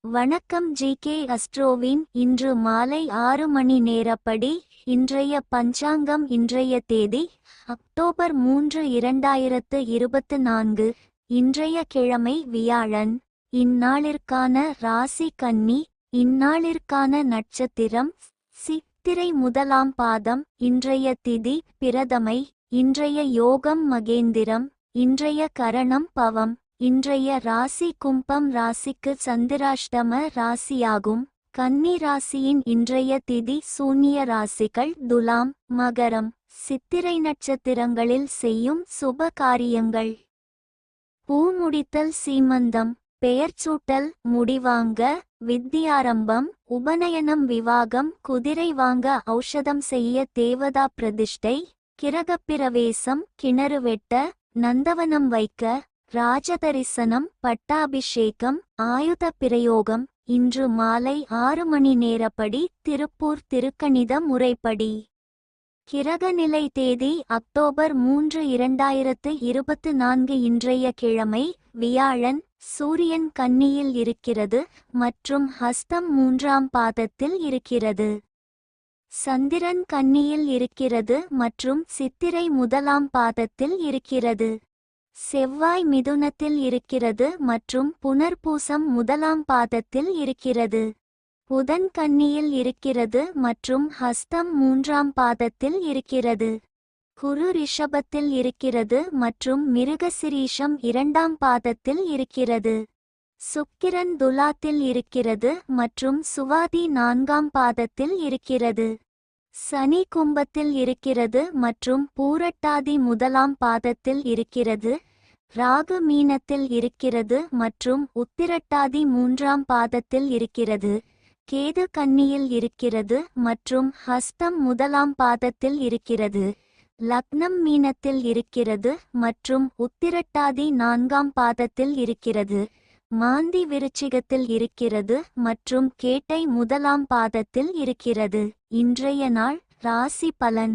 வணக்கம் ஜி.கே. அஸ்ட்ரோவின் இன்று மாலை 6 மணி நேரப்படி இன்றைய பஞ்சாங்கம். இன்றைய தேதி அக்டோபர் 3, 2024. இன்றைய கிழமை வியாழன். இந்நாளிற்கான ராசி கன்னி. இந்நாளிற்கான நட்சத்திரம் சித்திரை முதலாம் பாதம். இன்றைய திதி பிரதமை. இன்றைய யோகம் மகேந்திரம். இன்றைய கரணம் பவம். இன்றைய ராசி கும்பம் ராசிக்கு சந்திராஷ்டம ராசியாகும். கன்னி ராசியின் இன்றைய திதி சூன்ய ராசிகள் துலாம் மகரம். சித்திரை நட்சத்திரங்களில் செய்யும் சுப காரியங்கள்: பூமுடித்தல், சீமந்தம், பெயர்ச்சூட்டல், முடிவாங்க, வித்தியாரம்பம், உபநயனம், விவாகம், குதிரை வாங்க, ஔஷதம் செய்ய, தேவதா பிரதிஷ்டை, கிரகப்பிரவேசம், கிணறு வெட்ட, நந்தவனம் வைக்க, ராஜதரிசனம், பட்டாபிஷேகம், ஆயுத பிரயோகம். இன்று மாலை 6 மணி நேரப்படி திருப்பூர் திருக்கணித முறைப்படி. கிரகநிலை தேதி அக்டோபர் 3, 2024. இன்றைய கிழமை வியாழன். சூரியன் கன்னியில் இருக்கிறது மற்றும் ஹஸ்தம் 3ஆம் பாதத்தில் இருக்கிறது. சந்திரன் கன்னியில் இருக்கிறது மற்றும் சித்திரை முதலாம் பாதத்தில் இருக்கிறது. செவ்வாய் மிதுனத்தில் இருக்கிறது மற்றும் புனர்பூசம் முதலாம் பாதத்தில் இருக்கிறது. புதன் கன்னியில் இருக்கிறது மற்றும் ஹஸ்தம் 3ஆம் பாதத்தில் இருக்கிறது. குரு ரிஷபத்தில் இருக்கிறது மற்றும் மிருகசிரீஷம் 2ஆம் பாதத்தில் இருக்கிறது. சுக்கிரன் துலாத்தில் இருக்கிறது மற்றும் சுவாதி 4ஆம் பாதத்தில் இருக்கிறது. சனி கும்பத்தில் இருக்கிறது மற்றும் பூரட்டாதி முதலாம் பாதத்தில் இருக்கிறது. ராகு மீனத்தில் இருக்கிறது மற்றும் உத்திரட்டாதி 3ஆம் பாதத்தில் இருக்கிறது. கேது கன்னியில் இருக்கிறது மற்றும் ஹஸ்தம் முதலாம் பாதத்தில் இருக்கிறது. லக்னம் மீனத்தில் இருக்கிறது மற்றும் உத்திரட்டாதி 4ஆம் பாதத்தில் இருக்கிறது. மாந்தி விருச்சிகத்தில் இருக்கிறது மற்றும் கேட்டை முதலாம் பாதத்தில் இருக்கிறது. இன்றைய நாள் ராசி பலன்.